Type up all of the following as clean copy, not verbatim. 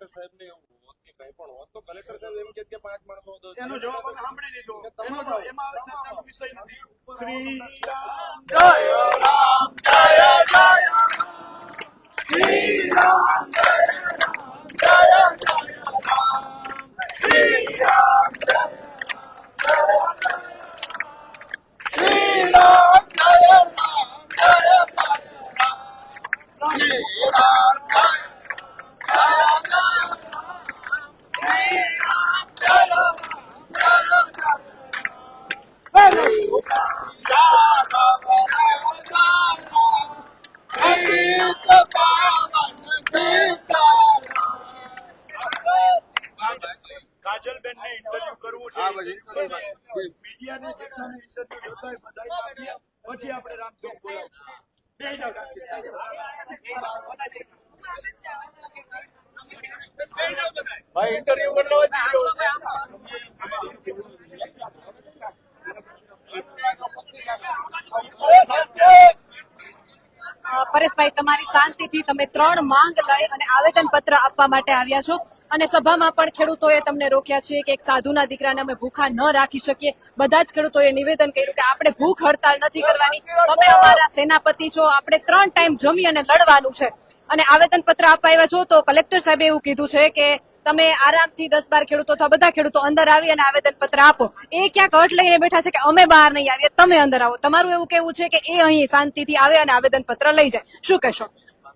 સાહેબ ને એવું હોત કે કઈ પણ હોત તો કલેક્ટર સાહેબ એમ કે 5 માણસો એનો જવાબ અમે સાંભળી લીધો. એમાં હવે ચર્ચાનો વિષય નથી. શ્રી રામ જય રામ જય જય રામ શ્રી રામ જય રામ જય જય રામ શ્રી રામ જય શ્રી રામ જય રામ જય જય રામ શ્રી રામ જય કાજલબેન ને ઇન્ટરવ્યુ કરવું છે. મીડિયાને જેટલાને ઇન્ટરવ્યુ જોતા હોય બધાને આપ્યા. પછી આપણે રામચોક બોલાવશું. જય રામ. ભાઈ ઇન્ટરવ્યુ કરવા પરેશભાઈ, તમારી શાંતિથી તમે 3 માંગ લઈ અને આવેદન પત્ર આપવા માટે આવ્યા છો અને સભામાં પણ ખેડૂતોએ તમને રોક્યા છે કે એક સાધુના દીકરાને અમે ભૂખા ન રાખી શકીએ. બધા જ ખેડૂતોએ નિવેદન કર્યું કે આપણે ભૂખ હડતાળ નથી કરવાની, તમે અમારા સેનાપતિ છો, આપણે 3 ટાઈમ જમી અને લડવાનું છે. અને આવેદન પત્ર આપવા આવ્યા છો તો કલેક્ટર સાહેબે એવું કીધું છે કે તમે આરામથી 10-12 ખેડૂતો અથવા બધા ખેડૂતો અંદર આવી અને આવેદન પત્ર આપો. એ ક્યાંક અટ લઈને બેઠા છે કે અમે બહાર નહીં આવીએ, તમે અંદર આવો. તમારું એવું કેવું છે કે એ અહીં શાંતિથી આવે અને આવેદન પત્ર લઈ જાય. શું કહેશો?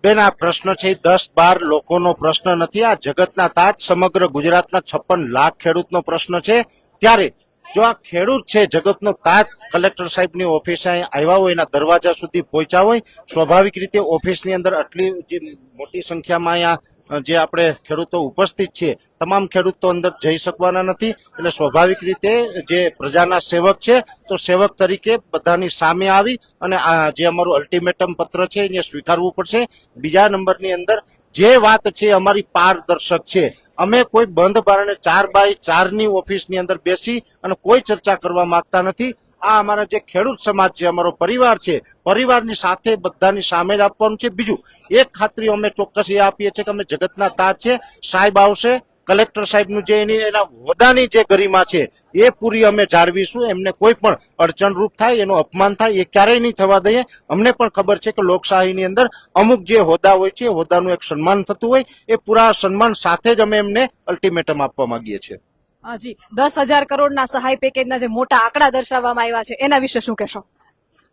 બેન, આ પ્રશ્ન છે 10-12 લોકોનો પ્રશ્ન નથી, આ જગતના તાજ સમગ્ર ગુજરાતના 56 લાખ ખેડૂતનો પ્રશ્ન છે. ત્યારે જો આ ખેડૂત છે જગતનો તાજ કલેક્ટર સાહેબની ઓફિસે આવ્યા હોય, એના દરવાજા સુધી પહોંચ્યા હોય, સ્વાભાવિક રીતે ઓફિસની અંદર આટલી જે મોટી સંખ્યામાં અહીંયા જે આપણે ખેડૂતો ઉપસ્થિત છે, તમામ ખેડૂતો અંદર જઈ શકવાના નથી. એટલે સ્વાભાવિક રીતે જે પ્રજાના સેવક છે તો સેવક તરીકે બધાની સામે આવી અને આ જે અમારું અલ્ટિમેટમ પત્ર છે એને સ્વીકારવું પડશે. બીજા નંબરની અંદર જે વાત છે અમારી પારદર્શક છે. અમે કોઈ બંધ બારણે 4x4 ની ઓફિસની અંદર બેસી અને કોઈ ચર્ચા કરવા માંગતા નથી. આ અમારા જે ખેડૂત સમાજ છે, અમારો પરિવાર છે, પરિવારની સાથે બધાની સામે જ આપવાનું છે. બીજું એક ખાતરી અમે ચોક્કસ એ આપીએ છીએ કે અમે જગતના તાજ છે, સાહેબ આવશે, કલેક્ટર સાહેબનું જે એના હોદ્દાની જે ગરિમા છે એ પૂરી અમે જાળવીશું. એમને કોઈ પણ અડચણરૂપ થાય, એનું અપમાન થાય, એ ક્યારેય નહીં થવા દઈએ. અમને પણ ખબર છે કે લોકશાહીની અંદર અમુક જે હોદ્દા હોય છે, હોદ્દાનું એક સન્માન થતું હોય, એ પૂરા સન્માન સાથે જ અમે એમને અલ્ટિમેટમ આપવા માંગીએ છીએ. જી, 10,000 કરોડના સહાય પેકેજના જે મોટા આંકડા દર્શાવવામાં આવ્યા છે એના વિશે શું કહેશો?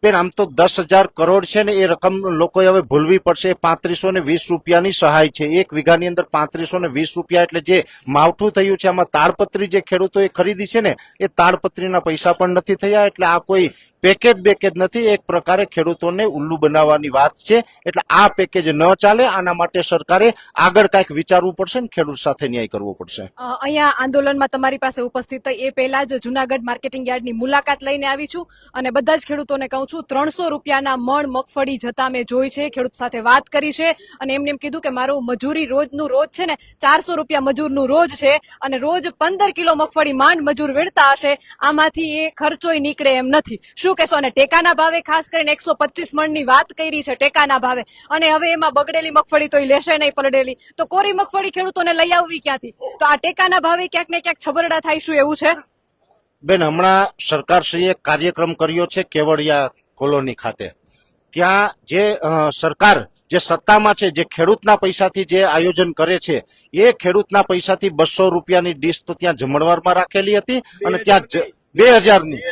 બેન, આમ તો 10,000 કરોડ છે ને, એ રકમ લોકોએ હવે ભૂલવી પડશે. 3520 રૂપિયાની સહાય છે. 1 વીઘાની અંદર 3520 રૂપિયા એટલે જે માવઠું થયું છે, આમાં તાડપત્રી જે ખેડૂતોએ ખરીદી છે ને, એ તાડપત્રીના પૈસા પણ નથી થયા. એટલે આ કોઈ પેકેજ નથી, એક પ્રકારે ખેડૂતોને ઉલ્લુ બનાવવાની વાત છે. એટલે આ પેકેજ ન ચાલે. આના માટે સરકારે આગળ કાંઈક વિચારવું પડશે ને ખેડૂત સાથે ન્યાય કરવો પડશે. અહીંયા આંદોલનમાં તમારી પાસે ઉપસ્થિત થઈ એ પહેલા જ જુનાગઢ માર્કેટિંગ યાર્ડની મુલાકાત લઈને આવી છું અને બધા જ ખેડૂતોને કહું છું 300 રૂપિયાના મણ મગફળી જતા મેં જોઈ છે, ખેડૂત સાથે વાત કરી છે અને એમને એમ કીધું કે મારું મજૂરી રોજનું રોજ છે ને 400 રૂપિયા મજૂરનું રોજ છે અને રોજ 15 કિલો મગફળી માંડ મજૂર વેડતા હશે, આમાંથી એ ખર્ચોય નીકળે એમ નથી. શું કહેશો? અને ટેકાના ભાવે ખાસ કરીને 125 મણની વાત કરી છે ટેકાના ભાવે, અને હવે એમાં બગડેલી મગફળી તો લેશે નહીં, પલળેલી તો કોરી મગફળી ખેડૂતોને લઈ આવવી ક્યાંથી? તો આ ટેકાના ભાવે ક્યાંક ને ક્યાંક છબરડા થાય, શું એવું છે? બેન, હમણાં સરકારશ્રીએ કાર્યક્રમ કર્યો છે કેવડિયા કોલોની ખાતે. ત્યાં જે સરકાર જે સત્તામાં છે, જે ખેડૂતના પૈસાથી જે આયોજન કરે છે, એ ખેડૂતના પૈસાથી 200 રૂપિયાની ડીશ તો ત્યાં જમણવારમાં રાખેલી હતી અને ત્યાં 2000ની.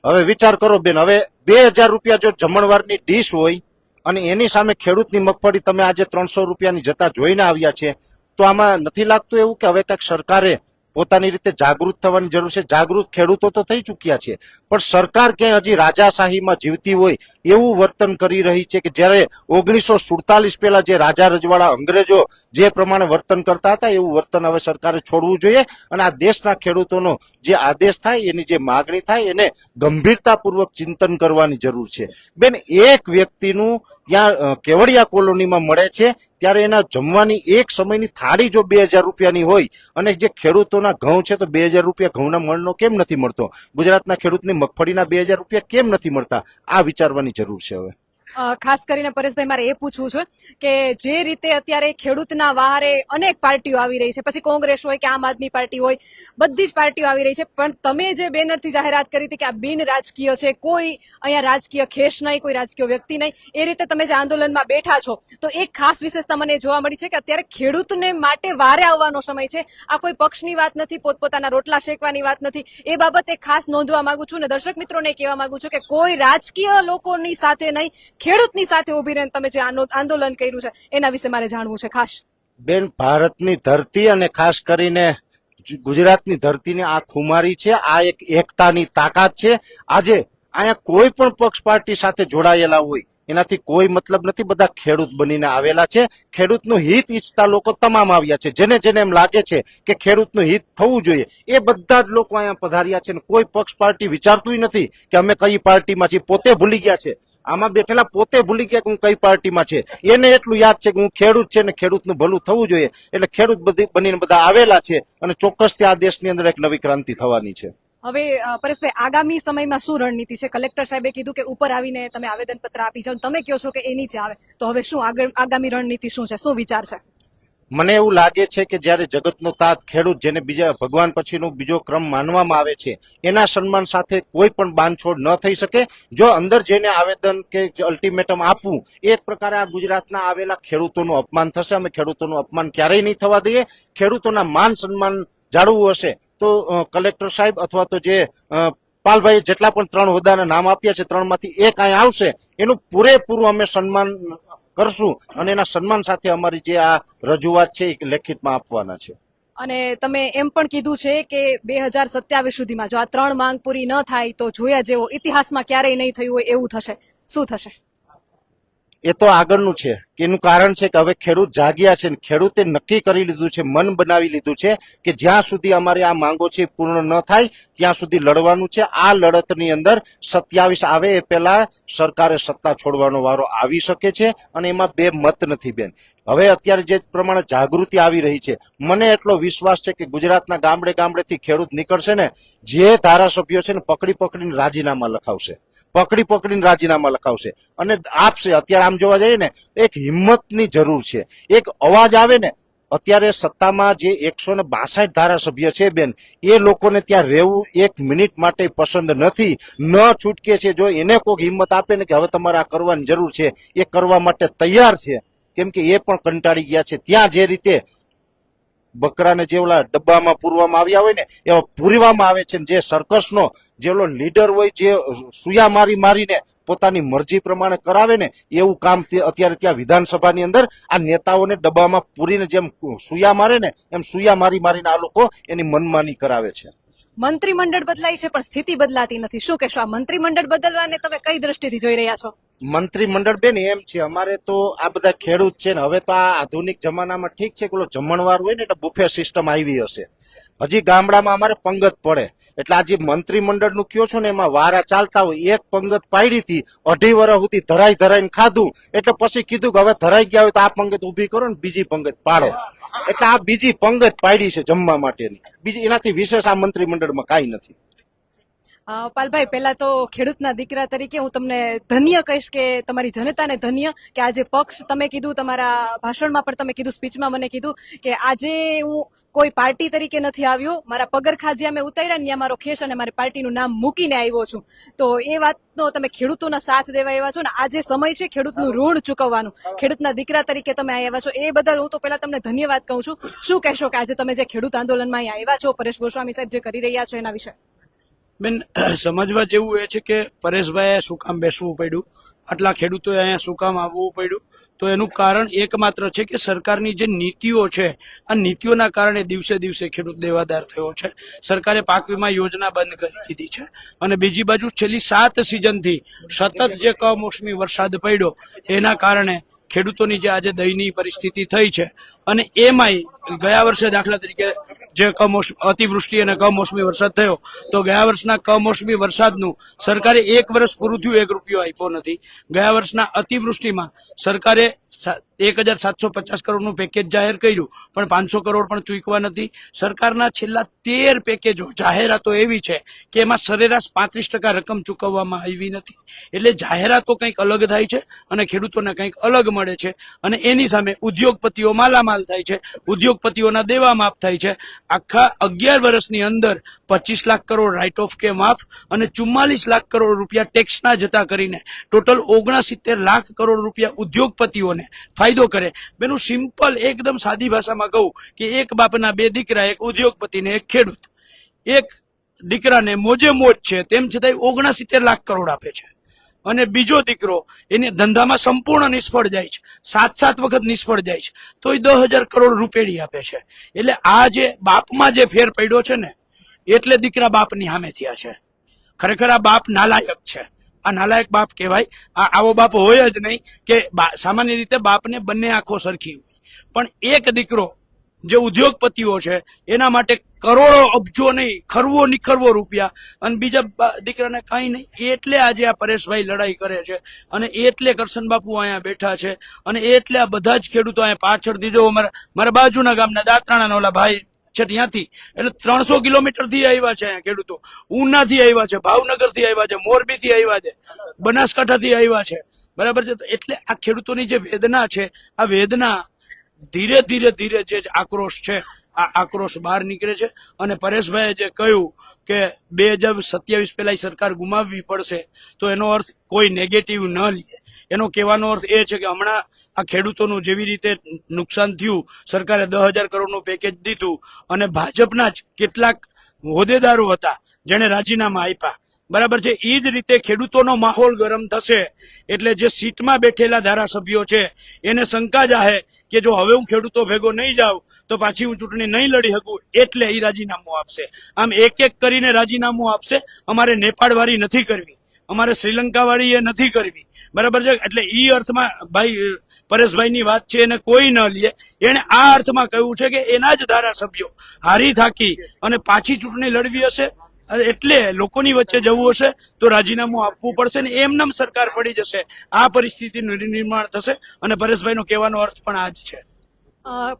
હવે વિચાર કરો બેન, હવે 2000 રૂપિયા જો જમણવારની ડીશ હોય અને એની સામે ખેડૂતની મગફળી તમે આજે 300 રૂપિયાની જતા જોઈને આવ્યા છે, તો આમાં નથી લાગતું એવું કે હવે કંઈક સરકારે પોતાની રીતે જાગૃત થવાની જરૂર છે? જાગૃત ખેડૂતો તો થઈ ચૂક્યા છે, પણ સરકાર ક્યાંય હજી રાજાશાહીમાં જીવતી હોય એવું વર્તન કરી રહી છે કે જ્યારે 1947 પહેલા જે રાજા રજવાડા અંગ્રેજો જે પ્રમાણે વર્તન કરતા હતા એવું વર્તન હવે સરકારે છોડવું જોઈએ અને આ દેશના ખેડૂતોનો જે આદેશ થાય, એની જે માગણી થાય, એને ગંભીરતાપૂર્વક ચિંતન કરવાની જરૂર છે. બેન, એક વ્યક્તિનું ત્યાં કેવડિયા કોલોનીમાં મળે છે ત્યારે એના જમવાની એક સમયની થાળી જો 2000 રૂપિયાની હોય અને જે ખેડૂતોના ઘઉં છે તો 2000 રૂપિયા ઘઉંના મણનો કેમ નથી મળતો? ગુજરાતના ખેડૂતની મગફળીના 2000 રૂપિયા કેમ નથી મળતા? આ વિચારવાની જરૂર છે હવે. ખાસ કરીને પરેશભાઈ મારે એ પૂછવું છે કે જે રીતે અત્યારે ખેડૂતના વહારે અનેક પાર્ટીઓ આવી રહી છે, પછી કોંગ્રેસ હોય કે આમ આદમી પાર્ટી હોય, બધી જ પાર્ટીઓ આવી રહી છે, પણ તમે જે બેનરથી જાહેરાત કરી હતી કે આ બિન રાજકીય છે, કોઈ અહીંયા રાજકીય ખેસ નહીં, કોઈ રાજકીય વ્યક્તિ નહીં, એ રીતે તમે જે આંદોલનમાં બેઠા છો, તો એક ખાસ વિશેષતા મને જોવા મળી છે કે અત્યારે ખેડૂતને માટે વારે આવવાનો સમય છે. આ કોઈ પક્ષની વાત નથી, પોતપોતાના રોટલા શેકવાની વાત નથી. એ બાબતે ખાસ નોંધવા માંગુ છું અને દર્શક મિત્રોને કહેવા માંગુ છું કે કોઈ રાજકીય લોકોની સાથે નહીં, ખેડૂતની સાથે ઉભી રહીને તમે જે આંદોલન કર્યું છે એના વિશે મારે જાણવું છે ખાસ. બેન, ભારતની ધરતી અને ખાસ કરીને ગુજરાતની ધરતીને આ ખુમારી છે, આ એક એકતાની તાકાત છે. આજે અહીંયા કોઈ પણ પક્ષ પાર્ટી સાથે જોડાયેલા હોય એનાથી કોઈ મતલબ નથી, બધા ખેડૂત બનીને આવેલા છે. ખેડૂતનું હિત ઈચ્છતા લોકો તમામ આવ્યા છે. જેને જેને એમ લાગે છે કે ખેડૂતનું હિત થવું જોઈએ એ બધા જ લોકો અહીંયા પધાર્યા છે. કોઈ પક્ષ પાર્ટી વિચારતું નથી કે અમે કઈ પાર્ટીમાં છીએ, પોતે ભૂલી ગયા છે. આમાં બેઠેલા પોતે ભૂલી ગયા કે હું કઈ પાર્ટીમાં છે. એને એટલું યાદ છે કે હું ખેડૂત છે ને ખેડૂતનું ભલું થવું જોઈએ, એટલે ખેડૂત બનીને બધા આવેલા છે અને ચોક્કસથી આ દેશની અંદર એક નવી ક્રાંતિ થવાની છે. હવે પરેશભાઈ, આગામી સમયમાં શું રણનીતિ છે? કલેક્ટર સાહેબે કીધું કે ઉપર આવીને તમે આવેદનપત્ર આપી જાઓ, તમે કહો છો કે એ નીચે આવે, તો હવે શું આગામી રણનીતિ શું છે, શું વિચાર છે? મને એવું લાગે છે કે જયારે જગતનો તાત ખેડૂત, જેને બીજા ભગવાન પછીનો બીજો ક્રમ માનવામાં આવે છે, એના સન્માન સાથે કોઈ પણ બાંધછોડ ન થઈ શકે. જો અંદર જઈને આવેદન કે અલ્ટિમેટમ આપવું એક પ્રકારે આ ગુજરાતના આવેલા ખેડૂતોનું અપમાન થશે. અમે ખેડૂતોનું અપમાન ક્યારેય નહીં થવા દઈએ. ખેડૂતોના માન સન્માન જાળવવું હશે તો કલેક્ટર સાહેબ અથવા તો જે પાલભાઈ જેટલા પણ 3 હોદ્દાના નામ આપ્યા છે, 3માંથી એક અહીં આવશે, એનું પૂરેપૂરું અમે સન્માન કરશું અને એના સન્માન સાથે અમારી જે આ રજૂઆત છે એ લેખિતમાં આપવાના છે. અને તમે એમ પણ કીધું છે કે 2027 સુધીમાં જો આ 3 માંગ પૂરી ન થાય તો જોયા જેવો ઇતિહાસમાં ક્યારેય નહીં થયું હોય એવું થશે. શું થશે? એ તો આગળનું છે. એનું કારણ છે કે હવે ખેડૂત જાગ્યા છે. ખેડૂતે નક્કી કરી લીધું છે, મન બનાવી લીધું છે કે જ્યાં સુધી અમારી આ માંગો છે પૂર્ણ ન થાય ત્યાં સુધી લડવાનું છે. આ લડતની અંદર 27 આવે એ પહેલા સરકારે સત્તા છોડવાનો વારો આવી શકે છે અને એમાં બે મત નથી બેન. હવે અત્યારે જે પ્રમાણે જાગૃતિ આવી રહી છે, મને એટલો વિશ્વાસ છે કે ગુજરાતના ગામડે ગામડેથી ખેડૂત નીકળશે ને, જે ધારાસભ્યો છે ને પકડીને રાજીનામા લખાવશે, રાજીનામા લખાવશે અને આપશે. અત્યારે આમ જોવા જઈએ ને એક હિંમતની જરૂર છે, એક અવાજ આવે ને. અત્યારે સત્તામાં જે 162 ધારાસભ્ય છે બેન, એ લોકોને ત્યાં રહેવું 1 મિનિટ માટે પસંદ નથી, ન છૂટકે છે. જો એને કોઈક હિંમત આપે ને કે હવે તમારે આ કરવાની જરૂર છે, એ કરવા માટે તૈયાર છે. કેમ કે એ પણ કંટાળી ગયા છે. ત્યાં જે રીતે બકરાને જે ઓલા ડબ્બામાં પૂરવામાં આવ્યા હોય ને એવા પૂરવામાં આવે છે. જે સર્કસનો જે ઓલો લીડર હોય, જે સુયા મારીને પોતાની મરજી પ્રમાણે કરાવે ને, એવું કામ અત્યારે ત્યાં વિધાનસભાની અંદર આ નેતાઓને ડબ્બામાં પૂરીને જેમ સુયા મારે ને એમ સુયા મારીને આ લોકો એની મનમાની કરાવે છે. મંત્રીમંડળ બદલાય છે પણ સ્થિતિ બદલાતી નથી. શું કહેશો? આ મંત્રીમંડળ બદલવાને તમે કઈ દ્રષ્ટિથી જોઈ રહ્યા છો? મંત્રીમંડળ બેન એમ છે, અમારે તો આ બધા ખેડૂત છે ને, હવે તો આ આધુનિક જમાનામાં ઠીક છે, પેલો જમણવાર હોય ને એટલે બુફે સિસ્ટમ આવી હશે. હજી ગામડામાં અમારે પંગત પડે, એટલે આ જે મંત્રીમંડળ નું કયો છો ને એમાં વારા ચાલતા હોય. એક પંગત પાડી હતી, 2.5 વર્ષ સુધી ધરાઈને ખાધું, એટલે પછી કીધું કે હવે ધરાઈ ગયા હોય તો આ પંગત ઉભી કરો ને બીજી પંગત પાડો. એટલે આ બીજી પંગત પાડી છે જમવા માટેની. બીજી એનાથી વિશેષ આ મંત્રીમંડળમાં કાંઈ નથી. પાલભાઈ, પહેલા તો ખેડૂતના દીકરા તરીકે હું તમને ધન્ય કહીશ કે તમારી જનતાને ધન્ય કે આજે પક્ષ, તમે કીધું તમારા ભાષણમાં પણ તમે કીધું, સ્પીચમાં મને કીધું કે આજે હું કોઈ પાર્ટી તરીકે નથી આવ્યો, મારા પગરખા જ્યાં મેં ઉતાર્યા ને ત્યાં મારો ખેસ અને મારી પાર્ટીનું નામ મૂકીને આવ્યો છું. તો એ વાતનો તમે ખેડૂતોના સાથ દેવા એવા છો ને, આજે સમય છે ખેડૂતનું ઋણ ચૂકવવાનું. ખેડૂતના દીકરા તરીકે તમે અહીંયા આવ્યા છો, એ બદલ હું તો પહેલા તમને ધન્યવાદ કહું છું. શું કહેશો કે આજે તમે જે ખેડૂત આંદોલનમાં અહીંયા આવ્યા છો, પરેશ ગોસ્વામી સાહેબ જે કરી રહ્યા છો એના વિશે? બેન, સમજવા જેવું એ છે કે પરેશભાઈએ શું કામ બેસવું પડ્યું, આટલા ખેડૂતોએ અહીંયા શું કામ આવવું પડ્યું? તો એનું કારણ એકમાત્ર છે કે સરકારની જે નીતિઓ છે, આ નીતિઓના કારણે દિવસે દિવસે ખેડૂત દેવાદાર થયો છે. સરકારે પાક વીમા યોજના બંધ કરી દીધી છે અને બીજી બાજુ છેલ્લી 7 સિઝનથી સતત જે કમોસમી વરસાદ પડ્યો એના કારણે ખેડૂતોની જે આજે દયનીય પરિસ્થિતિ થઈ છે. અને એમાંય ગયા વર્ષે દાખલા તરીકે જે અતિવૃષ્ટિ અને કમોસમી વરસાદ થયો, તો ગયા વર્ષના કમોસમી વરસાદનું સરકારે 1 વર્ષ પૂરું થયું 1 રૂપિયો આપ્યો નથી. ગયા વર્ષના અતિવૃષ્ટિમાં સરકારે 1750 કરોડનું પેકેજ જાહેર કર્યું, પણ 500 કરોડ પણ ચૂકવા નથી. સરકારના છેલ્લા 13 પેકેજો જાહેરાતો એવી છે કે એમાં સરેરાશ 35% રકમ ચૂકવવામાં આવી નથી. એટલે જાહેરાતો કંઈક અલગ થાય છે અને ખેડૂતોને કંઈક અલગ મળે છે, અને એની સામે ઉદ્યોગપતિઓ માલામાલ થાય છે, ઉદ્યોગપતિઓના દેવા માફ થાય છે. આખા 11 વર્ષની અંદર 25 લાખ કરોડ રાઇટ ઓફ કે માફ અને 44 લાખ કરોડ રૂપિયા ટેક્સના જતા કરીને ટોટલ 69 લાખ કરોડ રૂપિયા ઉદ્યોગપતિઓને ફાયદો કરે. બેનું સિમ્પલ એકદમ સાદી ભાષામાં કહું કે એક બાપના 2 દીકરા, એક ઉદ્યોગપતિ ને એક ખેડૂત. એક દીકરાને મોજે મોજ છે, તેમ છતાંય 69 લાખ કરોડ આપે છે, અને બીજો દીકરો એને ધંધામાં સંપૂર્ણ નિષ્ફળ જાય છે, 7 વખત નિષ્ફળ જાય છે, તોય 10,000 કરોડ રૂપિયા આપે છે. એટલે આ જે બાપમાં જે ફેર પડ્યો છે ને, એટલે દીકરા બાપની સામે થયા છે. ખરેખર આ બાપ નાલાયક છે. આ નાલાયક બાપ કહેવાય. આવો બાપ હોય જ નહીં કે સામાન્ય રીતે બાપને બંને આંખો સરખી હોય, પણ એક દીકરો જે ઉદ્યોગપતિઓ છે એના માટે કરોડો અબજો નહીં, ખરવો નિખરવો રૂપિયા, અને બીજા દીકરાને કાંઈ નહીં. એટલે આજે આ પરેશભાઈ લડાઈ કરે છે, અને એટલે કરશન બાપુ અહીંયા બેઠા છે, અને એટલે આ બધા જ ખેડૂતો અહીંયા પાછળથી જો મારા બાજુના ગામના દાત્રાણાના ઓલા ભાઈ છે ત્યાંથી, એટલે 300 કિલોમીટર થી આવ્યા છે અહીંયા ખેડૂતો. ઉના થી આવ્યા છે, ભાવનગર થી આવ્યા છે, મોરબી થી આવ્યા છે, બનાસકાંઠા થી આવ્યા છે. બરાબર છે. એટલે આ ખેડૂતોની જે વેદના છે, આ વેદના ધીરે ધીરે જે આક્રોશ છે, આ આક્રોશ બહાર નીકળે છે. અને પરેશભાઈએ જે કહ્યું કે 2027 પહેલા સરકાર ગુમાવવી પડશે, તો એનો અર્થ કોઈ નેગેટિવ ન લે. એનો કહેવાનો અર્થ એ છે કે હમણાં આ ખેડૂતોનું જેવી રીતે નુકસાન થયું, સરકારે 10,000 કરોડનું પેકેજ દીધું, અને ભાજપના જ કેટલાક હોદ્દેદારો હતા જેને રાજીનામા આપ્યા. બરાબર છે. એ જ રીતે ખેડૂતોનો માહોલ ગરમ થશે, એટલે જે સીટમાં બેઠેલા ધારાસભ્યો છે એને શંકા જાહે કે જો હવે હું ખેડૂતો ભેગો નહીં જાઉં તો પાછી હું ચૂંટણી નહીં લડી શકું, એટલે એ રાજીનામું આપશે. આમ એક એક કરીને રાજીનામું આપશે. અમારે નેપાળ વાળી નથી કરવી, અમારે શ્રીલંકા વાળી એ નથી કરવી. બરાબર છે. એટલે એ અર્થમાં ભાઈ પરેશભાઈની વાત છે એને કોઈ ન લે. એને આ અર્થમાં કહ્યું છે કે એના જ ધારાસભ્યો હારી થાકી અને પાછી ચૂંટણી લડવી હશે, એટલે લોકોની વચ્ચે જવું હશે તો રાજીનામું આપવું પડશે, ને એમનેમ સરકાર પડી જશે. આ પરિસ્થિતિનું નિર્માણ થશે, અને પરેશભાઈનો કહેવાનો અર્થ પણ આ જ છે.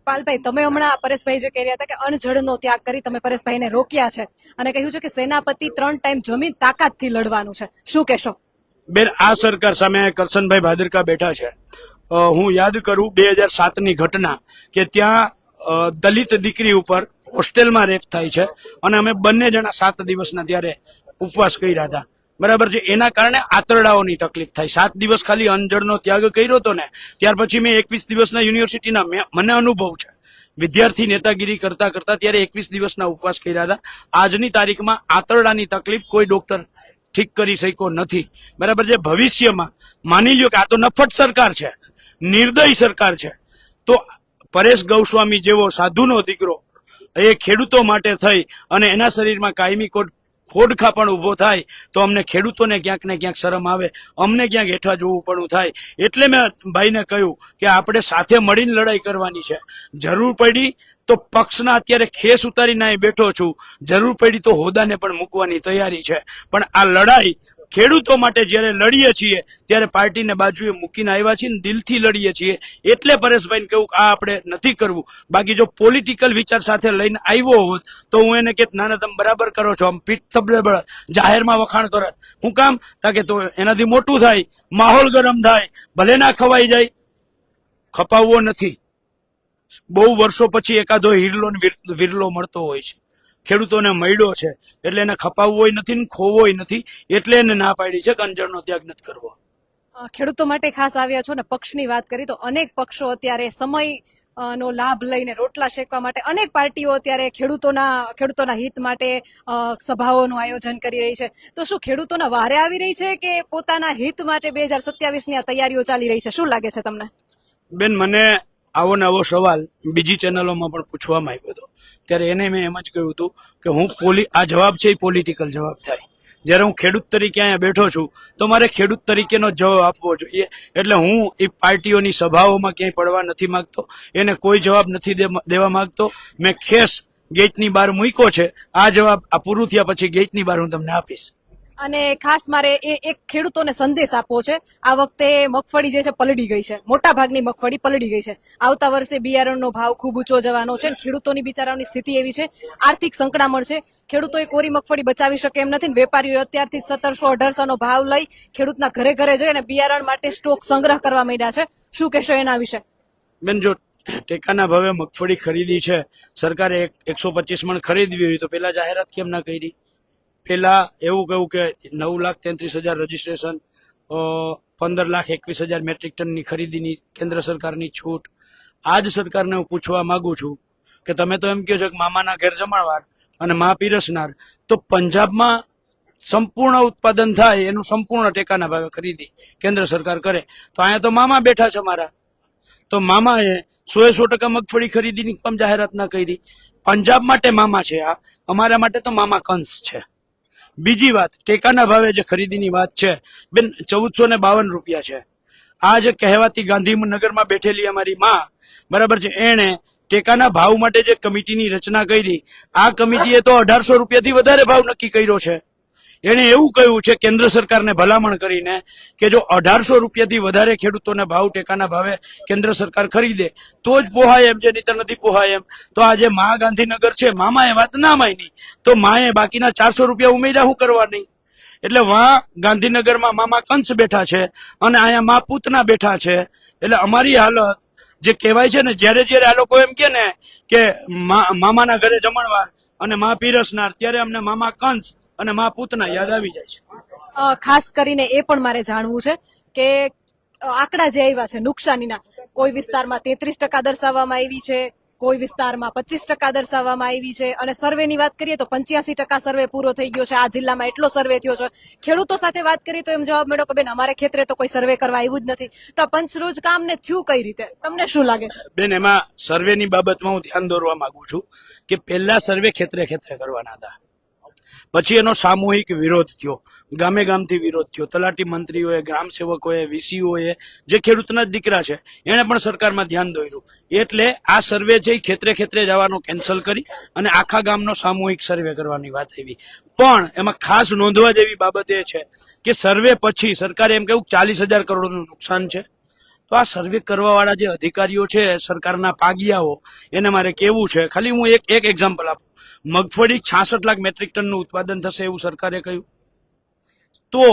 પાલભાઈ, તમે હમણાં પરેશભાઈ જે કહી રહ્યા હતા કે અણજડનો ત્યાગ કરી તમે પરેશભાઈને રોક્યા છે અને કહ્યું છે કે સેનાપતિ 3 ટાઈમ જમીન તાકાતથી લડવાનું છે, શું કહેશો? બેન, આ સરકાર સામે કરશનભાઈ ભાદરકા બેઠા છે. હું યાદ કરું 2007ની ઘટના કે ત્યાં દલિત દીકરી ઉપર હોસ્ટેલમાં રેપ થાય છે, અને અમે બંને જણા 7 દિવસના ત્યારે ઉપવાસ કર્યા હતા. બરાબર છે. એના કારણે આંતરડાઓની તકલીફ થાય. 7 દિવસ ખાલી અંજળનો ત્યાગ કર્યો હતો ને, ત્યાર પછી મેં 21 દિવસના યુનિવર્સિટીના મને અનુભવ છે. વિદ્યાર્થી નેતાગીરી કરતા કરતા ત્યારે 21 દિવસના ઉપવાસ કર્યા હતા. આજની તારીખમાં આંતરડાની તકલીફ કોઈ ડોક્ટર ઠીક કરી શક્યો નથી. બરાબર છે. ભવિષ્યમાં માની લ્યો કે આ તો નફટ સરકાર છે, નિર્દય સરકાર છે, તો પરેશ ગૌસ્વામી જેવો સાધુનો દીકરો એ ખેડૂતો માટે થઈ અને એના શરીરમાં કાયમી ખોડખા પણ ઉભો થાય તો અમને ખેડૂતોને ક્યાંક ને ક્યાંક શરમ આવે, અમને ક્યાંક હેઠા જોવું પણ થાય. એટલે મેં ભાઈને કહ્યું કે આપણે સાથે મળીને લડાઈ કરવાની છે. જરૂર પડી તો પક્ષના અત્યારે ખેસ ઉતારીને અહીં બેઠો છું, જરૂર પડી તો હોદ્દાને પણ મૂકવાની તૈયારી છે. પણ આ લડાઈ ખેડૂતો માટે જ્યારે લડીએ છીએ ત્યારે પાર્ટીને બાજુએ મૂકીને આવ્યા છીએ, દિલથી લડીએ છીએ. એટલે પરેશભાઈને કહ્યું કે આ આપણે નથી કરવું. બાકી જો પોલિટિકલ વિચાર સાથે લઈને આવ્યો હોત તો હું એને કે ના ના તમે બરાબર કરો છો, આમ પીઠ થબડે જાહેરમાં વખાણ કરત. હું કામ તાકે તો એનાથી મોટું થાય, માહોલ ગરમ થાય, ભલે ના ખવાઈ જાય. ખપાવવો નથી. બહુ વર્ષો પછી એકાદો હિરલો વિરલો મળતો હોય છે. ખેડૂતોને મળ્યો છે એટલે એને ખપાવવો નથી ને ખોવો નથી, એટલે એને ના પાડી છે કે અંજળનો ત્યાગ નથી કરવો. ખેડૂતો માટે ખાસ આવ્યા છો ને, પક્ષની વાત કરી તો અનેક પક્ષો અત્યારે સમય નો લાભ લઈને રોટલા શેકવા માટે અનેક પાર્ટીઓ અત્યારે ખેડૂતોના હિત માટે સભાઓનું આયોજન કરી રહી છે. તો શું ખેડૂતોના વારે આવી રહી છે કે પોતાના હિત માટે 2027ની આ તૈયારીઓ ચાલી રહી છે? શું લાગે છે તમને? બેન, મને આવો ને આવો સવાલ બીજી ચેનલોમાં પણ પૂછવામાં આવ્યો હતો, ત્યારે એને મેં એમ જ કહ્યું હતું કે હું આ જવાબ છે એ પોલિટિકલ જવાબ થાય. જ્યારે હું ખેડૂત તરીકે અહીંયા બેઠો છું તો મારે ખેડૂત તરીકેનો જવાબ આપવો જોઈએ. એટલે હું એ પાર્ટીઓની સભાઓમાં ક્યાંય પડવા નથી માંગતો, એને કોઈ જવાબ નથી દેવા માંગતો. મેં ખેસ ગેટની બહાર મૂક્યો છે. આ જવાબ આ પૂરું થયા પછી ગેટની બહાર હું તમને આપીશ. અને ખાસ મારે એક ખેડૂતોને સંદેશ આપવો છે. આ વખતે મગફળી જે છે પલળી ગઈ છે, મોટા ભાગની મગફળી પલળી ગઈ છે. આવતા વર્ષે બિયારણનો ભાવ ખૂબ ઊંચો જવાનો છે. ખેડૂતોની બિચારાઓની સ્થિતિ એવી છે, આર્થિક સંકળામણ છે. ખેડૂતોએ કોરી મગફળી બચાવી શકે એમ નથી. વેપારીઓ અત્યારથી 1700-1800 નો ભાવ લઈ ખેડૂતના ઘરે ઘરે જઈ અને બિયારણ માટે સ્ટોક સંગ્રહ કરવા માંડ્યા છે. શું કહેશો એના વિશે? બેન, જો ટેકાના ભાવે મગફળી ખરીદી છે, સરકારે 125 મણ ખરીદવી હોય તો પેલા જાહેરાત કેમ ના કરી? પેલા એવું કહ્યું કે 9,33,000 રજીસ્ટ્રેશન, 15,21,000 મેટ્રિક ટનની ખરીદીની કેન્દ્ર સરકારની છૂટ. આજ સરકારને હું પૂછવા માંગુ છું કે તમે તો એમ કહો છો કે મામાના ઘેર જમણવાર અને મા પીરસનાર, તો પંજાબમાં સંપૂર્ણ ઉત્પાદન થાય એનું સંપૂર્ણ ટેકાના ભાવે ખરીદી કેન્દ્ર સરકાર કરે, તો અહીંયા તો મામા બેઠા છે મારા, તો મામાએ 100% મગફળી ખરીદીની કેમ જાહેરાત ના કરી? પંજાબ માટે મામા છે આ, અમારા માટે તો મામા કંસ છે. બીજી વાત, ટેકાના ભાવે જે ખરીદીની વાત છે બેન, 1452 રૂપિયા છે. આ જે કહેવાતી ગાંધીનગરમાં બેઠેલી અમારી માં, બરાબર છે, એણે ટેકાના ભાવ માટે જે કમિટીની રચના કરી, આ કમિટીએ તો 1800 રૂપિયાથી વધારે ભાવ નક્કી કર્યો છે. એણે એવું કહ્યું છે કેન્દ્ર સરકારને ભલામણ કરીને કે જો 1800 રૂપિયાથી વધારે ખેડૂતોને ભાવ ટેકાના ભાવે કેન્દ્ર સરકાર ખરીદે તો જ પોહાય એમ છે, નહીતર નથી પોહાય એમ. તો આ જે મા ગાંધીનગર છે, મામાએ વાત ના માની તો માએ બાકીના 400 રૂપિયા ઉમેર્યા શું કરવા નહીં? એટલે વા ગાંધીનગરમાં મામા કંસ બેઠા છે અને અહીંયા મા પૂતના બેઠા છે. એટલે અમારી હાલત જે કહેવાય છે ને, જયારે જયારે આ લોકો એમ કે ને કે મામાના ઘરે જમણવાર અને મા પીરસનાર, ત્યારે અમને મામા કંસ અને મા પૂતના યાદ આવી જાય છે. ખાસ કરીને એ પણ મારે જાણવું છે કે આંકડા જે આવ્યા છે નુકસાનીના, કોઈ વિસ્તારમાં 33% દર્શાવવામાં આવી છે, કોઈ વિસ્તારમાં 25% દર્શાવવામાં આવી છે, અને સર્વેની વાત કરીએ તો 85% સર્વે પૂરો થઈ ગયો છે. આ જિલ્લામાં એટલો સર્વે થયો છે. ખેડૂતો સાથે વાત કરીએ તો એમ જવાબ મળ્યો કે બેન અમારે ખેતરે તો કોઈ સર્વે કરવા આવ્યું જ નથી. તો આ પંચરોજ કામને થયું કઈ રીતે? તમને શું લાગે છે? બેન, એમાં સર્વેની બાબતમાં હું ધ્યાન દોરવા માંગુ છું કે પહેલા સર્વે ખેતરે ખેતરે કરવાના હતા, પછી એનો સામૂહિક વિરોધ થયો, ગામે ગામથી વિરોધ થયો. તલાટી મંત્રીઓએ, ગ્રામ સેવકોએ, વીસીઓએ, જે ખેડૂતના જ દીકરા છે, એને પણ સરકારમાં ધ્યાન દોર્યું. એટલે આ સર્વે છે ખેતરે ખેતરે જવાનો કેન્સલ કરી અને આખા ગામનો સામૂહિક સર્વે કરવાની વાત આવી. પણ એમાં ખાસ નોંધવા જેવી બાબત એ છે કે સર્વે પછી સરકારે એમ કહ્યું 40,000 કરોડનું નુકસાન છે. તો આ સર્વે કરવા વાળા જે અધિકારીઓ છે, સરકારના પાગિયાઓ, એને મારે કેવું છે, ખાલી હું એક એક્ઝામ્પલ આપું. મગફળી 66 લાખ મેટ્રિક ટનનું ઉત્પાદન થશે એવું સરકારે કહ્યું, તો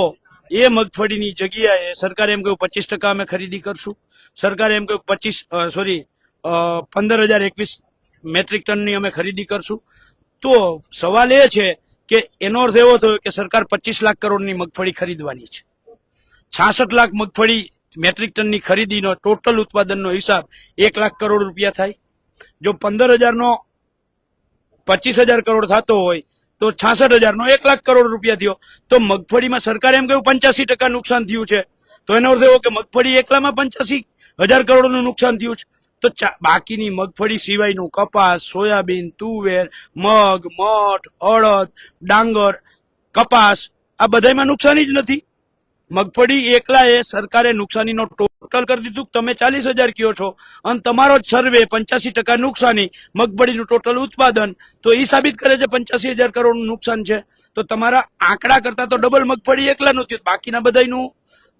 એ મગફળીની જગ્યાએ સરકારે એમ કહ્યું 25% અમે ખરીદી કરશું. સરકારે એમ કહ્યું 15,021 મેટ્રિક ટનની અમે ખરીદી કરશું. તો સવાલ એ છે કે એનો અર્થ એવો થયો કે સરકાર 25 લાખ કરોડની મગફળી ખરીદવાની છે. 66 લાખ મગફળી મેટ્રિક ટનની ખરીદીનો ટોટલ ઉત્પાદનનો હિસાબ 1 લાખ કરોડ રૂપિયા થાય. જો 15,000 નો 25,000 કરોડ થતો હોય તો 66,000 નો 1 લાખ કરોડ રૂપિયા થયો. તો મગફળીમાં સરકારે એમ કહ્યું 85% નુકસાન થયું છે. તો એનો અર્થ એવો કે મગફળી એકલામાં 85,000 કરોડનું નુકસાન થયું છે. તો બાકીની મગફળી સિવાયનું કપાસ, સોયાબીન, તુવેર, મગ, મઠ, અડદ, ડાંગર, કપાસ, આ બધામાં નુકસાની જ નથી. મગફળી એકલાએ સરકારે નુકસાનીનો ટોટલ કરી દીધું. તમે 40,000 કયો છો અને તમારો જ સર્વે 85% નુકસાની, મગફળીનું ટોટલ ઉત્પાદન, તો એ સાબિત કરે છે 85,000 કરોડનું નુકસાન છે. તો તમારા આંકડા કરતા તો ડબલ મગફળી એકલાનું થયું. બાકીના બધાનું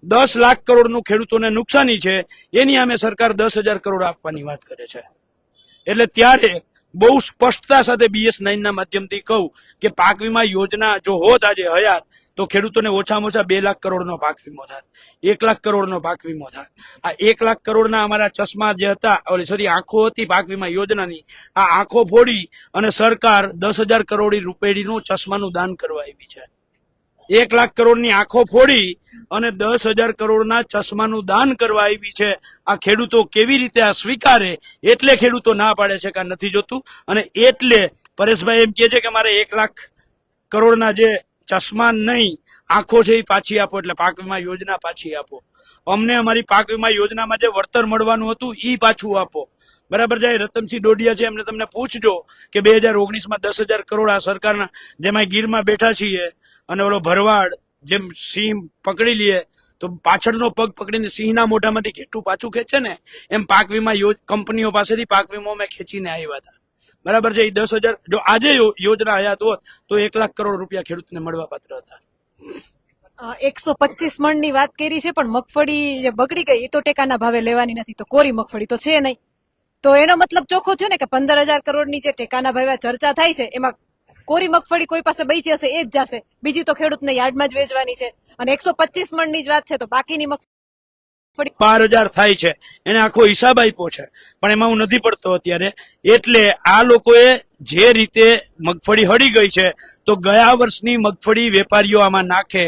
10 લાખ કરોડનું ખેડૂતોને નુકસાની છે, એની અમે સરકાર 10,000 કરોડ આપવાની વાત કરે છે. એટલે ત્યારે બહુ સ્પષ્ટતા સાથે BS9 ના માધ્યમથી કહું કે પાક વીમા યોજના જો હોત આજે હયાત, તો ખેડૂતોને ઓછામાં ઓછા 2 લાખ કરોડનો પાક વીમો થાત, 1 લાખ કરોડનો પાક વીમો થાત. આ 1 લાખ કરોડના અમારા ચશ્મા જે હતા, આંખો હતી પાક વીમા યોજનાની, આ આંખો ફોડી અને સરકાર 10,000 કરોડ રૂપિયાનું ચશ્માનું દાન કરવા આવી છે. 1 લાખ કરોડની આંખો ફોડી અને 10,000 કરોડના ચશ્માનું દાન કરવા આવી છે. આ ખેડૂતો કેવી રીતે આ સ્વીકારે? એટલે ખેડૂતો ના પાડે છે કે નથી જોતું. અને એટલે પરેશભાઈ એમ કહે છે કે મારે 1 લાખ કરોડના જે ચશ્મા નહીં, આંખો છે એ પાછી આપો, એટલે પાક વીમા યોજના પાછી આપો. અમને અમારી પાક વીમા યોજનામાં જે વળતર મળવાનું હતું એ પાછું આપો. બરાબર છે. રતનસિંહ ડોડિયા છે, એમને તમને પૂછજો કે 2019માં 10,000 કરોડ આ સરકારના, જેમાં ગીરમાં બેઠા છીએ અને ઓલો ભરવાડ જેમ સિંહ પકડી લે તો પાછળનો પગ પકડીને સિંહના મોઢામાંથી ઘેટું પાછું ખેંચે ને, એમ પાક વીમા કંપનીઓ પાસેથી પાક વીમો અમે ખેંચીને આવ્યા હતા. બરાબર છે. એ 10,000 જો આજે યોજના હયાત હોત તો 1 લાખ કરોડ રૂપિયા ખેડૂતને મળવા પાત્ર હતા. 125 મણની વાત કરી છે, પણ મગફળી જે બગડી ગઈ એ તો ટેકાના ભાવે લેવાની નથી, તો કોરી મગફળી તો છે નહીં. તો એનો મતલબ ચોખ્ખો થયો ને કે 15,000 કરોડની જે ટેકાના ભાવે ચર્ચા થાય છે એમાં કોરી મગફળી કોઈ પાસે બચી હશે એ જ જશે, બીજી તો ખેડૂતને યાર્ડમાં જ વેચવાની છે. અને 125 મણની જ વાત છે તો બાકીની મગફળી 12,000 થાય છે, એને આખો હિસાબ આપ્યો છે, પણ એમાં હું નથી પડતો અત્યારે. એટલે આ લોકોએ જે રીતે મગફળી હળી ગઈ છે તો ગયા વર્ષની મગફળી વેપારીઓ આમાં નાખે,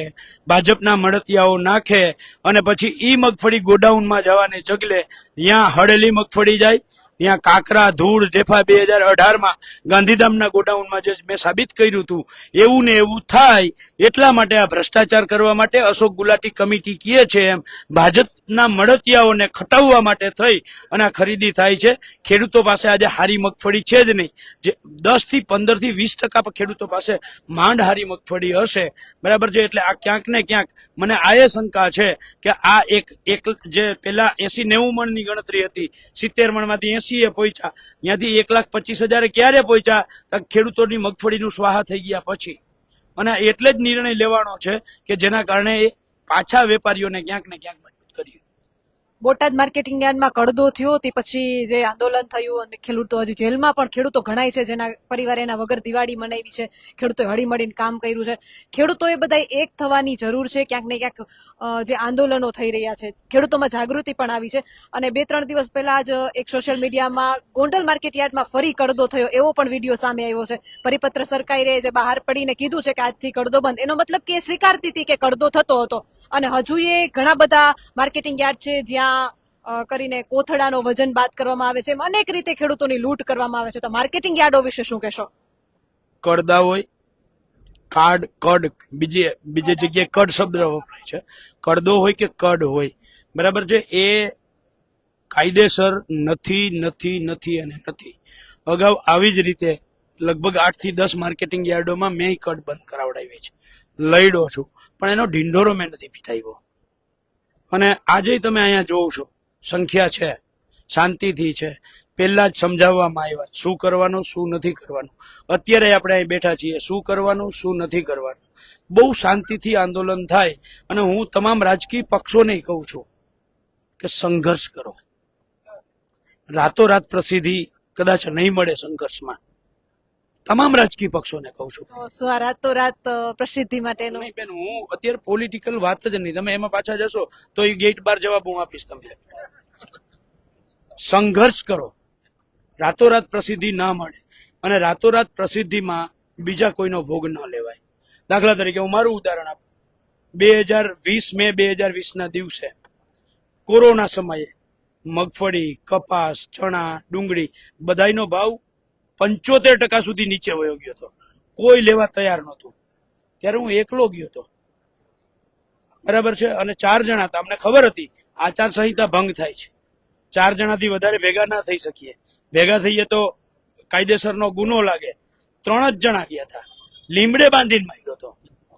ભાજપના મળતિયાઓ નાખે, અને પછી ઈ મગફળી ગોડાઉનમાં જવાને જગલે ત્યાં હળેલી મગફળી જાય, ત્યાં કાકરા ધૂળ ઢેફા 2018માં ગાંધીધામના ગોડાઉનમાં જે મેં સાબિત કર્યું હતું એવું ને એવું થાય. એટલા માટે આ ભ્રષ્ટાચાર કરવા માટે અશોક ગુલાટી કમિટી કહે છે એમ ભાજપના મળતિયાઓને ખટાવવા માટે થઈ અને આ ખરીદી થાય છે. ખેડૂતો પાસે આજે હારી મગફળી છે જ નહીં. જે 10 થી 15 થી 20% ખેડૂતો પાસે માંડ હારી મગફળી હશે, બરાબર છે. એટલે આ ક્યાંક ને ક્યાંક મને આ શંકા છે કે આ એક જે પેલા 80-90 મણની ગણતરી હતી, 70 મણમાંથી 80 એ પહોંચ્યા, ત્યાંથી 1,25,000 ક્યારે પહોંચ્યા? ખેડૂતોની મગફળીનું સ્વાહા થઈ ગયા પછી. અને એટલે જ નિર્ણય લેવાનો છે કે જેના કારણે એ પાછા વેપારીઓને ક્યાંક ને ક્યાંક મજબૂત કર્યું. બોટાદ માર્કેટિંગ યાર્ડમાં કડદો થયો તે પછી જે આંદોલન થયું અને ખેડૂતો હજી જેલમાં પણ ખેડૂતો ઘણાય છે જેના પરિવારે એના વગર દિવાળી મનાવી છે, ખેડૂતોએ હળીમળીને કામ કર્યું છે. ખેડૂતોએ બધા એક થવાની જરૂર છે. ક્યાંક ને ક્યાંક જે આંદોલનો થઈ રહ્યા છે ખેડૂતોમાં જાગૃતિ પણ આવી છે. અને 2-3 દિવસ પહેલા જ એક સોશિયલ મીડિયામાં ગોંડલ માર્કેટ યાર્ડમાં ફરી કડદો થયો એવો પણ વિડીયો સામે આવ્યો છે. પરિપત્ર સરકારે જે બહાર પડીને કીધું છે કે આજથી કડદો બંધ, એનો મતલબ કે સ્વીકારતી હતી કે કડદો થતો હતો. અને હજુ એ ઘણા બધા માર્કેટિંગ યાર્ડ છે જ્યાં કરીને કોથળાનો વજન બાદ કરવામાં આવે છે, એમ અનેક રીતે ખેડૂતોની લૂંટ કરવામાં આવે છે. તો માર્કેટિંગ યાર્ડો વિશે શું કહેશો? કડદા હોય, કડ, બીજી જગ્યાએ કડ શબ્દ વપરાય છે. કડદો હોય કે કડ હોય, બરાબર છે, એ કાયદેસર નથી. અગાઉ આવી જ રીતે લગભગ 8 થી 10 માર્કેટિંગ યાર્ડોમાં મેં કડ બંધ કરાવડાવી છે, લડ્યો છું, પણ એનો ઢીંઢોરો મેં નથી પીટાવ્યો. અને આજે તમે અહીંયા જોવો છો સંખ્યા છે, શાંતિથી છે. પહેલા જ સમજાવવામાં આવ્યા શું કરવાનું શું નથી કરવાનું. અત્યારે આપણે અહીં બેઠા છીએ, શું કરવાનું શું નથી કરવાનું. બહુ શાંતિથી આંદોલન થાય. અને હું તમામ રાજકીય પક્ષોને કહું છું કે સંઘર્ષ કરો. રાતોરાત પ્રસિદ્ધિ કદાચ નહીં મળે સંઘર્ષમાં. તમામ રાજકીય પક્ષોને કહું છું. શું આ રાતોરાત પ્રસિદ્ધિ માટેનું? નહીં બેન, હું અત્યારે પોલિટિકલ વાત જ નહીં. તમે એમાં પાછા જશો તો એ ગેટ બાર જવાબ હું આપીશ તમને. સંઘર્ષ કરો. રાતોરાત પ્રસિદ્ધિ ના મળે, અને રાતોરાત પ્રસિદ્ધિમાં બીજા કોઈનો ભોગ ન લેવાય. દાખલા તરીકે હું મારું ઉદાહરણ આપું. 2020 મે 2020ના દિવસે કોરોના સમયે મગફળી, કપાસ, ચણા, ડુંગળી બધાયનો ભાવ 75% સુધી નીચે વયો ગયો હતો. કોઈ લેવા તૈયાર નહોતું. ત્યારે હું એકલો ગયો હતો, બરાબર છે. અને 4 જણા હતા. અમને ખબર હતી આચારસંહિતા ભંગ થાય છે, 4 જણાથી વધારે ભેગા ના થઈ શકીએ. ભેગા થઈએ તો કાયદેસરનો ગુનો લાગે. 3 જ જણા ગયા હતા. લીમડે બાંધીને માર્યો હતો,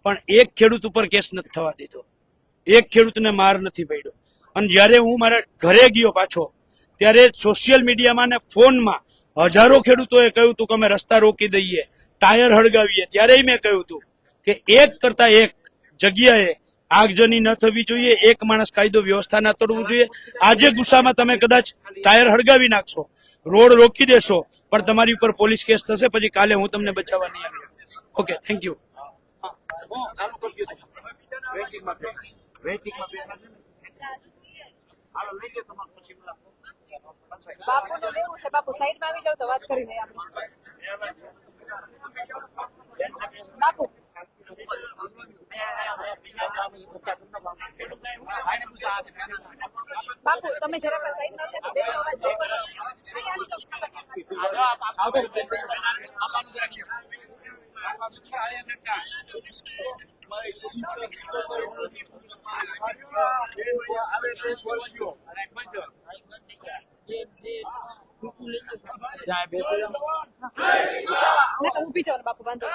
પણ એક ખેડૂત ઉપર કેસ નથી થવા દીધો, એક ખેડૂતને માર નથી પડ્યો. અને જયારે હું મારા ઘરે ગયો પાછો, ત્યારે સોશિયલ મીડિયામાં ને ફોનમાં હજારો ખેડૂતોએ કહ્યું હતું કે અમે રસ્તા રોકી દઈએ, ટાયર હળગાવીએ. ત્યારે મેં કહ્યું હતું કે એક કરતા એક જગ્યાએ આગજની ન થવી જોઈએ, એક માણસ કાયદો વ્યવસ્થા ના તોડવું જોઈએ. આજે ગુસ્સામાં તમે કદાચ ટાયર હળગાવી નાખશો, રોડ રોકી દેશો, પણ તમારી ઉપર પોલીસ કેસ થશે. પછી કાલે હું તમને બચાવવા નહીં આવ્યો. Okay, thank you. બાપુનું લેવું છે. બાપુ સાઈડમાં આવી જાવ તો વાત કરી લઈએ આપણે. બાપુ બાપુ તમે જરાક સાઈડમાં આવો તો બેનો અવાજ બહુ કરો. ઊભી જાઓ ને બાપુ, વાંધો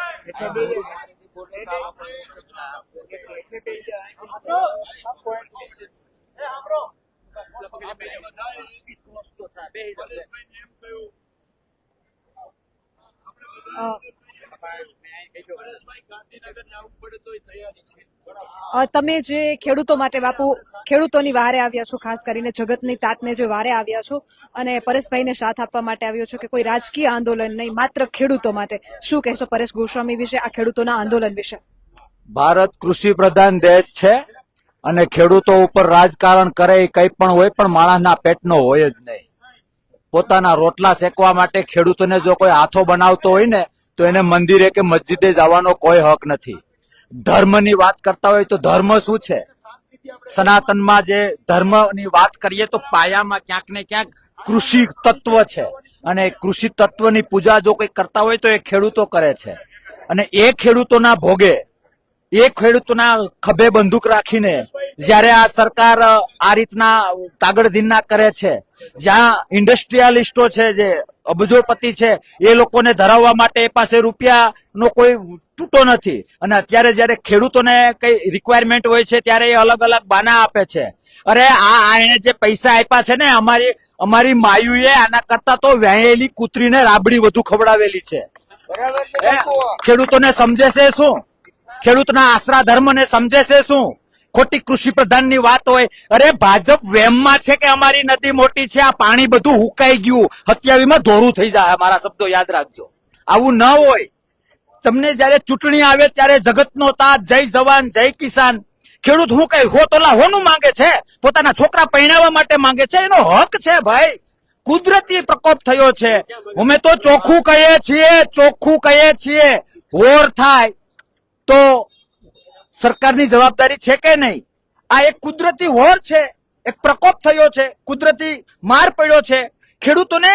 પરેશભાઈ, ગાંધીનગરને આવવું પડે તોય તૈયારી છે. તમે જે ખેડૂતો માટે બાપુ ખેડૂતોની વારે આવ્યા છો, ખાસ કરીને જગતની તાતને જે વારે આવ્યા છો અને પરેશભાઈને સાથ આપવા માટે આવ્યો છો કે કોઈ રાજકીય આંદોલન નહીં, માત્ર ખેડૂતો માટે, શું કહેશો પરેશ ગોસ્વામી વિશે, આ ખેડૂતોના આંદોલન વિશે? ભારત કૃષિ પ્રધાન દેશ છે અને ખેડૂતો ઉપર રાજકારણ કરે એ કંઈ પણ હોય, પણ માણસના પેટનો હોય જ નહીં. પોતાના રોટલા શેકવા માટે ખેડૂતોને જો કોઈ હાથો બનાવતો હોય ને તો એને મંદિરે કે મસ્જિદે જવાનો કોઈ હક નથી. ધર્મની વાત કરતા હોય તો ધર્મ શું છે? સનાતનમાં જે ધર્મની વાત કરીએ તો પાયામાં ક્યાંક ને ક્યાંક કૃષિ તત્વ છે અને કૃષિ તત્વની પૂજા જો કોઈ કરતા હોય તો એ ખેડૂતો કરે છે. અને એ ખેડૂતોના ભોગે, એ ખેડૂતોના ખભે બંદૂક રાખીને જ્યારે આ સરકાર આ રીતના તાગડધીના કરે છે, જ્યાં ઇન્ડસ્ટ્રીયાલિસ્ટો છે, જે અબજોપતિ છે, એ લોકોને ધરાવવા માટે એ પાસે રૂપિયાનો કોઈ તૂટો નથી. અને અત્યારે જયારે ખેડૂતોને કઈ રિક્વાયરમેન્ટ હોય છે ત્યારે એ અલગ અલગ બાના આપે છે. અરે આ એને જે પૈસા આપ્યા છે ને, અમારી માયુએ આના કરતા તો વ્યાયેલી કૂતરીને રાબડી વધુ ખવડાવેલી છે. ખેડૂતોને સમજે છે શું? ખેડૂતના આશરા ધર્મને સમજે છે શું? ખોટી કૃષિ પ્રધાનની વાત હોય. અરે ભાજપ વેમમાં છે કે અમારી નદી મોટી છે, આ પાણી બધું હુકાઈ ગયું, 27માં ધોરું થઈ જાય. મારા શબ્દો યાદ રાખજો. આવું ન હોય. તમને જયારે ચૂંટણી આવે ત્યારે જગતનો તાત, જય જવાન જય કિસાન. ખેડૂત હું કઈ હોતોલા હોનું માંગે છે? પોતાના છોકરા પરણાવવા માટે માંગે છે. એનો હક છે ભાઈ. કુદરતી પ્રકોપ થયો છે. અમે તો ચોખ્ખું કહીએ છીએ, હોર થાય તો સરકારની જવાબદારી છે કે નહીં? આ એક કુદરતી હોર છે, એક પ્રકોપ થયો છે, કુદરતી માર પડ્યો છે. ખેડૂતોને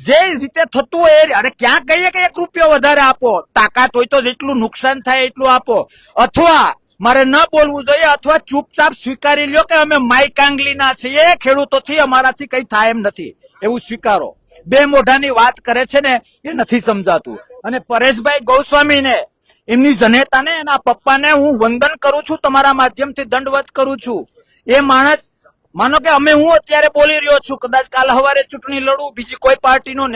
જે રીતે થતું હોય, અરે ક્યાં કહીએ કે 1 રૂપિયો વધારે આપો, તાકાત હોય તો જેટલું નુકસાન થાય એટલું આપો, અથવા મારે ન બોલવું જોઈએ, અથવા ચૂપચાપ સ્વીકારી લ્યો કે અમે માઈ કાંગલીના છીએ, ખેડૂતોથી અમારાથી કઈ થાય એમ નથી, એવું સ્વીકારો. બે મોઢાની વાત કરે છે ને, એ નથી સમજાતું. અને પરેશભાઈ ગોસ્વામીને, એમની જનેતાને, એના પપ્પાને હું વંદન કરું છું, તમારા માધ્યમથી દંડવત કરું છું. એ માણસ, માનો કે હું અત્યારે બોલી રહ્યો છું, કદાચ કાલે સવારે ચૂંટણી લડું, બીજી કોઈ પાર્ટીનો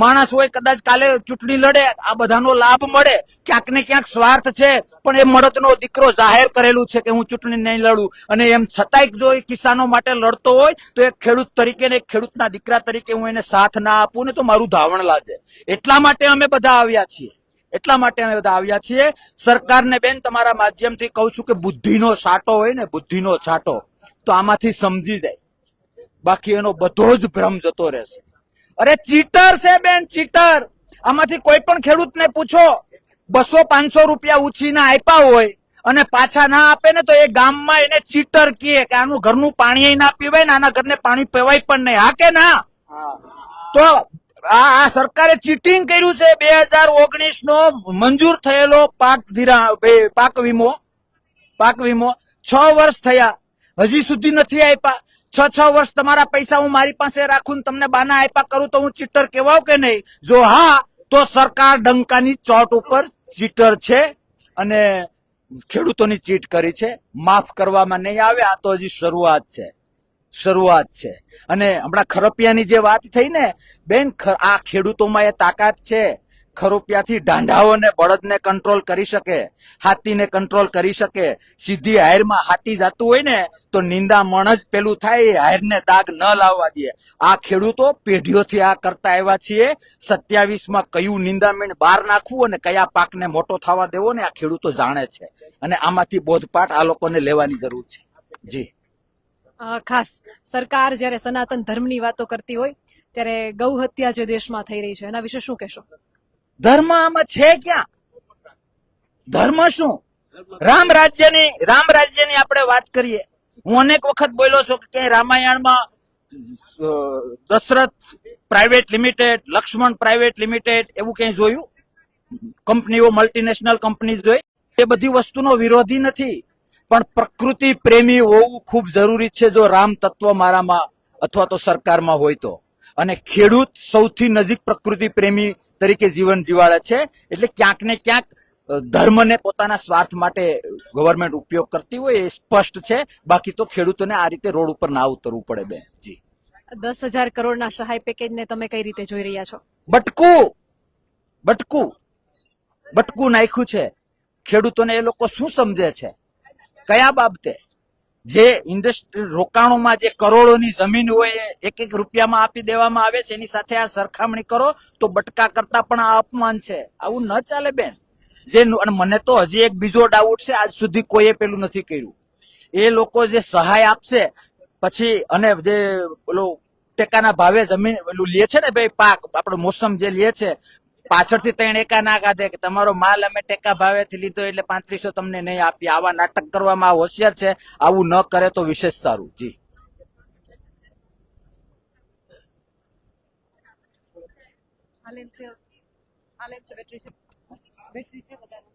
માણસ હોય, કદાચ કાલે ચૂંટણી લડે, આ બધાનો લાભ મળે. ક્યાંક ને ક્યાંક સ્વાર્થ છે, પણ એ મળદનો દીકરો જાહેર કરેલું છે કે હું ચૂંટણી નહીં લડું. અને એમ છતાંય જો એ કિસાનો માટે લડતો હોય તો એક ખેડૂત તરીકે ને એક ખેડૂતના દીકરા તરીકે હું એને સાથ ના આપું ને તો મારું ધાવણ લાગે. એટલા માટે અમે બધા આવ્યા છીએ. સરકારને બેન તમારા માધ્યમથી કહું છું કે બુદ્ધિનો છાંટો હોય ને, બુદ્ધિનો છાંટો, તો આમાંથી સમજી જાય, બાકી એનો બધો જ ભ્રમ જતો રહેશે. અરે ચીટર છે બેન, ચીટર. આમાંથી કોઈ પણ ખેડૂતને પૂછો, 200-500 રૂપિયા ઉછીના આપ્યા હોય અને પાછા ના આપે ને તો એ ગામમાં એને ચીટર કહે કે આનું ઘરનું પાણી ના પીવાય ને, આના ઘરને પાણી પીવાય પણ નહીં. હા કે ના? તો આ સરકારે ચીટિંગ કર્યું છે. 2019 નો મંજૂર થયેલો પાક વીમો 6 વર્ષ થયા, હજી સુધી નથી આપ્યા. 6 વર્ષ તમારા પૈસા હું મારી પાસે રાખું ને તમને બાના આપ્યા કરું તો હું ચીટર કહેવાઉં કે નહીં? જો હા, તો સરકાર ડંકાની ચોટ ઉપર ચીટર છે અને ખેડૂતોની ચીટ કરી છે. માફ કરવામાં નહીં આવે. આ તો હજી શરૂઆત છે. અને હમણાં ખરોપિયાની જે વાત થઈ ને બેન, આ ખેડૂતોમાં એ તાકાત છે. ખરોપિયાથી ઢાંઢાઓને, બળદને કંટ્રોલ કરી શકે, હાથીને કંટ્રોલ કરી શકે. સીધી હાયરમાં હાથી જાતું હોય ને તો નિંદામણ જ પેલું થાય, હાયરને દાગ ન લાવવા દે. આ ખેડૂતો પેઢીઓથી આ કરતા આવ્યા છીએ. 27માં કયું નિંદામણ બહાર નાખવું અને કયા પાકને મોટો થવા દેવો ને આ ખેડૂતો જાણે છે. અને આમાંથી બોધપાઠ આ લોકોને લેવાની જરૂર છે. જી. ખાસ સરકાર જ્યારે સનાતન ધર્મની વાતો કરતી હોય ત્યારે ગૌ હત્યા જે દેશમાં થઈ રહી છે એના વિશે શું કહેશો? ધર્મ આમાં છે ક્યાં? ધર્મ શું? રામ રાજ્યની આપણે વાત કરીએ. હું અનેક વખત બોલ્યો છું કે ક્યાંય રામાયણમાં Dasharath private limited, Lakshman private limited એવું ક્યાંય જોયું? કંપનીઓ, મલ્ટીનેશનલ કંપની જોઈ? એ બધી વસ્તુનો વિરોધી નથી, પણ પ્રકૃતિ પ્રેમી હોવું ખૂબ જરૂરી છે જો રામ તત્વ મારામાં અથવા તો સરકારમાં હોય તો. અને ખેડૂત સૌથી નજીક પ્રકૃતિ પ્રેમી તરીકે જીવન જીવાડે છે. એટલે ક્યાંક ને ક્યાંક ધર્મને પોતાના સ્વાર્થ માટે ગવર્મેન્ટ ઉપયોગ કરતી હોય એ સ્પષ્ટ છે. બાકી તો ખેડૂતોને આ રીતે રોડ ઉપર ના ઉતરવું પડે બેન. જી. 10,000 કરોડના સહાય પેકેજને તમે કઈ રીતે જોઈ રહ્યા છો? બટકું બટકું નાખ્યું છે ખેડૂતોને એ લોકો શું સમજે છે કયા બાબતે જે ઇન્ડસ્ટ્રી રોકાણોમાં જે કરોડોની જમીન હોય એ એક એક રૂપિયામાં આપી દેવામાં આવે છે એની સાથે આ સરખામણી કરો તો બટકા કરતા પણ આ અપમાન છે આવું ન ચાલે બેન અને મને તો હજી એક બીજો ડાઉટ છે આજ સુધી કોઈએ પેલું નથી કર્યું એ લોકો જે સહાય આપશે પછી અને જે પેલો ટેકાના ભાવે જમીન પેલું લે છે ને ભાઈ પાક આપણો મોસમ જે લે છે પાછળથી 3 એકા ના કાઢે કે તમારો માલ અમે ટેકા ભાવેથી લીધો એટલે 3500 તમને નહીં આપીએ આવા નાટક કરવામાં હોશિયાર છે આવું ન કરે તો વિશેષ સારું જી બેટરી છે વધારે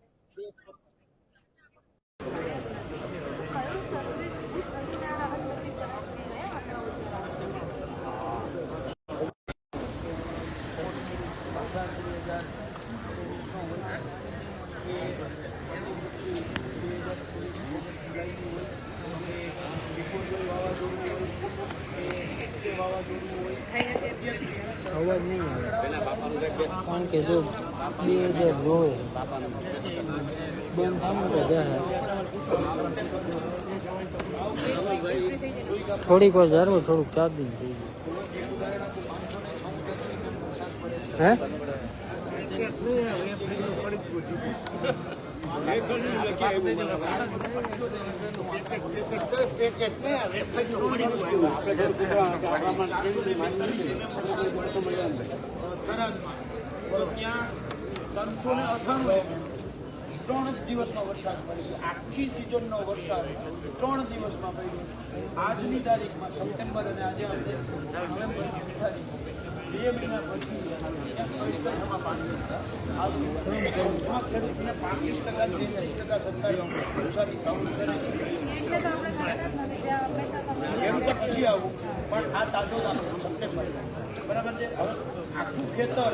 અવાજ નહીં આવે કારણ કે જો 2000 રોવે બંધ થાય તો જાય થોડીક વાર જારવો થોડુંક ચાર્જિંગ થઈ ગયું ત્યાં 398 3 દિવસનો વરસાદ પડ્યો આખી સિઝનનો વરસાદ 3 દિવસમાં પડ્યો આજની તારીખમાં સપ્ટેમ્બર અને આજે નવેમ્બરની તારીખ 2 મહિના પછી ખેડૂતને 35% 33% સરકારી કાઉન્ટ કરે છે પછી આવું પણ આ તાજો સપ્ટેમ્બર બરાબર છે હવે આખું ખેતર